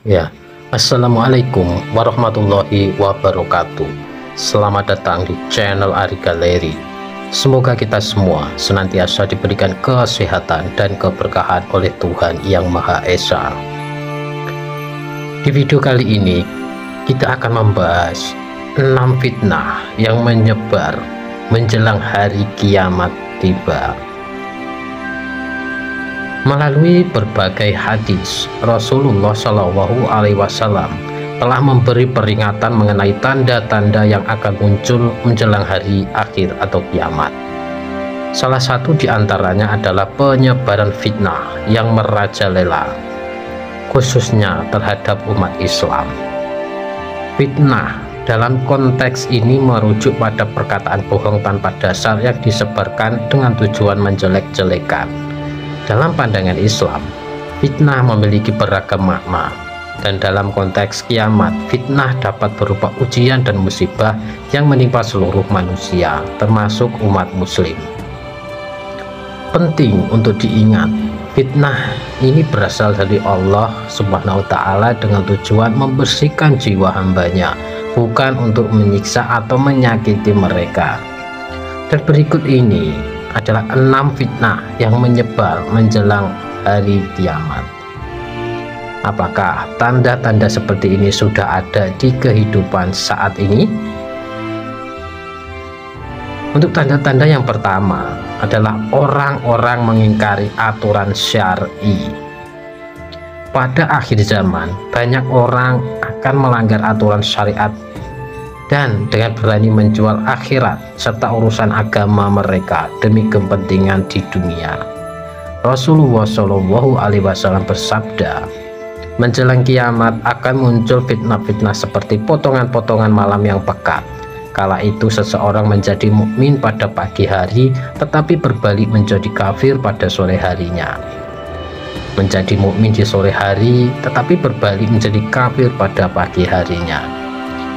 Ya, Assalamualaikum warahmatullahi wabarakatuh. Selamat datang di channel Ari Galeri. Semoga kita semua senantiasa diberikan kesehatan dan keberkahan oleh Tuhan Yang Maha Esa. Di video kali ini, kita akan membahas 6 fitnah yang menyebar menjelang hari kiamat tiba. Melalui berbagai hadis, Rasulullah Shallallahu Alaihi Wasallam telah memberi peringatan mengenai tanda-tanda yang akan muncul menjelang hari akhir atau kiamat. Salah satu di antaranya adalah penyebaran fitnah yang merajalela, khususnya terhadap umat Islam. Fitnah dalam konteks ini merujuk pada perkataan bohong tanpa dasar yang disebarkan dengan tujuan menjelek-jelekan. Dalam pandangan Islam, fitnah memiliki beragam makna, dan dalam konteks kiamat, fitnah dapat berupa ujian dan musibah yang menimpa seluruh manusia, termasuk umat muslim. Penting untuk diingat, fitnah ini berasal dari Allah Subhanahu wa Ta'ala dengan tujuan membersihkan jiwa hambanya, bukan untuk menyiksa atau menyakiti mereka. Dan berikut ini adalah 6 fitnah yang menyebar menjelang hari kiamat. Apakah tanda-tanda seperti ini sudah ada di kehidupan saat ini? Untuk tanda-tanda yang pertama adalah orang-orang mengingkari aturan syar'i. Pada akhir zaman, banyak orang akan melanggar aturan syariat dan dengan berani menjual akhirat serta urusan agama mereka demi kepentingan di dunia. Rasulullah Shallallahu Alaihi Wasallam bersabda, menjelang kiamat akan muncul fitnah-fitnah seperti potongan-potongan malam yang pekat. Kala itu seseorang menjadi mukmin pada pagi hari, tetapi berbalik menjadi kafir pada sore harinya. Menjadi mukmin di sore hari, tetapi berbalik menjadi kafir pada pagi harinya.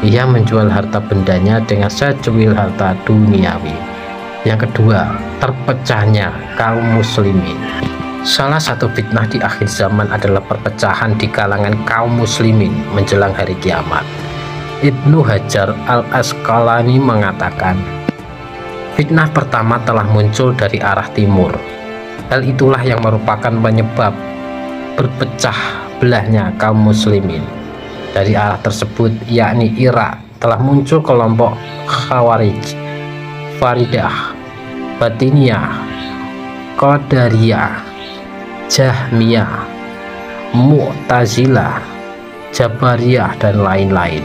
Ia menjual harta bendanya dengan secuil harta duniawi. Yang kedua, terpecahnya kaum muslimin. Salah satu fitnah di akhir zaman adalah perpecahan di kalangan kaum muslimin menjelang hari kiamat. Ibnu Hajar al-Asqalani mengatakan, fitnah pertama telah muncul dari arah timur. Hal itulah yang merupakan penyebab berpecah belahnya kaum muslimin. Dari arah tersebut, yakni Irak, telah muncul kelompok Khawarij, Faridah, Batiniyah, Qadariyah, Jahmiyah, Mu'tazilah, Jabariyah, dan lain-lain.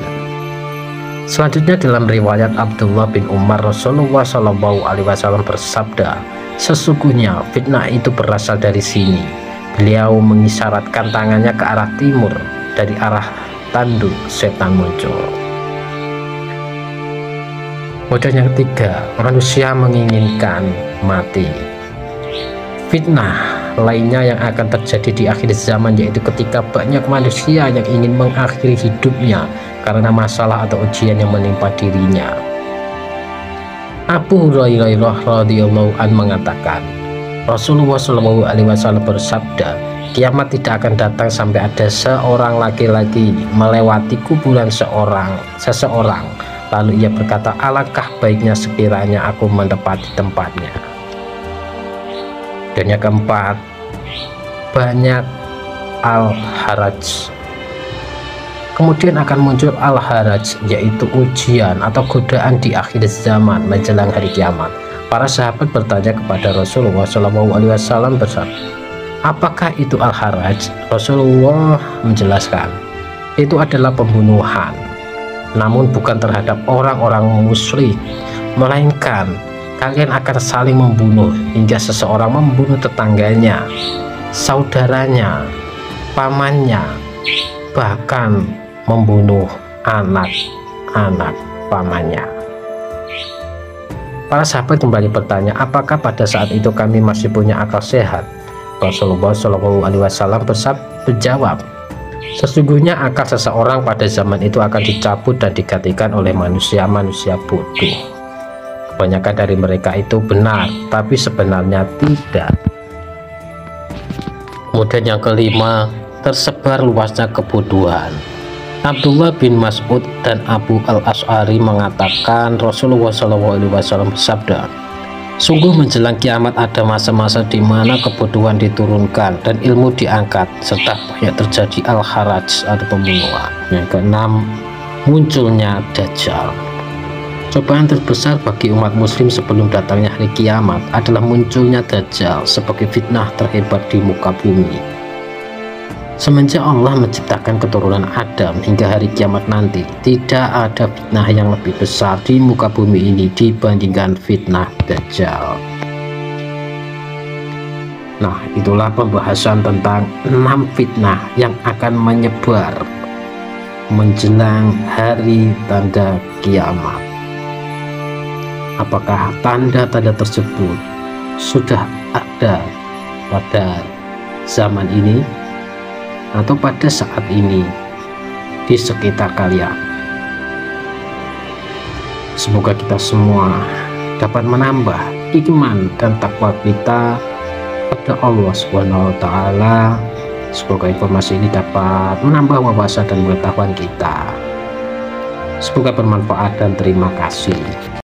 Selanjutnya dalam riwayat Abdullah bin Umar, Rasulullah Shallallahu Alaihi Wasallam bersabda, sesungguhnya fitnah itu berasal dari sini. Beliau mengisyaratkan tangannya ke arah timur, dari arah tanduk setan muncul. Kemudian yang ketiga, manusia menginginkan mati. Fitnah lainnya yang akan terjadi di akhir zaman yaitu ketika banyak manusia yang ingin mengakhiri hidupnya karena masalah atau ujian yang menimpa dirinya. Abu Hurairah radhiyallahu anhu mengatakan, Rasulullah Shallallahu Alaihi Wasallam bersabda, kiamat tidak akan datang sampai ada seorang laki-laki melewati kuburan seseorang, lalu ia berkata, alangkah baiknya sekiranya aku menepati tempatnya. Dan yang keempat, banyak al-haraj. Kemudian akan muncul al-haraj, yaitu ujian atau godaan di akhir zaman menjelang hari kiamat. Para sahabat bertanya kepada Rasulullah SAW bersabda, apakah itu al-haraj? Rasulullah menjelaskan, itu adalah pembunuhan, namun bukan terhadap orang-orang musyrik, melainkan kalian akan saling membunuh hingga seseorang membunuh tetangganya, saudaranya, pamannya, bahkan membunuh anak-anak pamannya. Para sahabat kembali bertanya, apakah pada saat itu kami masih punya akal sehat? Rasulullah Shallallahu Alaihi Wasallam menjawab, sesungguhnya akal seseorang pada zaman itu akan dicabut dan digantikan oleh manusia-manusia bodoh. Kebanyakan dari mereka itu benar, tapi sebenarnya tidak. Kemudian yang kelima, tersebar luasnya kebodohan. Abdullah bin Mas'ud dan Abu al-Ash'ari mengatakan Rasulullah SAW bersabda, sungguh menjelang kiamat ada masa-masa di mana kebodohan diturunkan dan ilmu diangkat, serta banyak terjadi al-haraj atau pembunuhan. Yang keenam, munculnya Dajjal. Cobaan terbesar bagi umat muslim sebelum datangnya hari kiamat adalah munculnya Dajjal sebagai fitnah terhebat di muka bumi. Semenjak Allah menciptakan keturunan Adam hingga hari kiamat nanti, tidak ada fitnah yang lebih besar di muka bumi ini dibandingkan fitnah Dajjal. Nah, itulah pembahasan tentang 6 fitnah yang akan menyebar menjelang hari tanda kiamat. Apakah tanda-tanda tersebut sudah ada pada zaman ini atau pada saat ini di sekitar kalian? Semoga kita semua dapat menambah iman dan takwa kita pada Allah Subhanahu wa Ta'ala. Semoga informasi ini dapat menambah wawasan dan pengetahuan kita. Semoga bermanfaat dan terima kasih.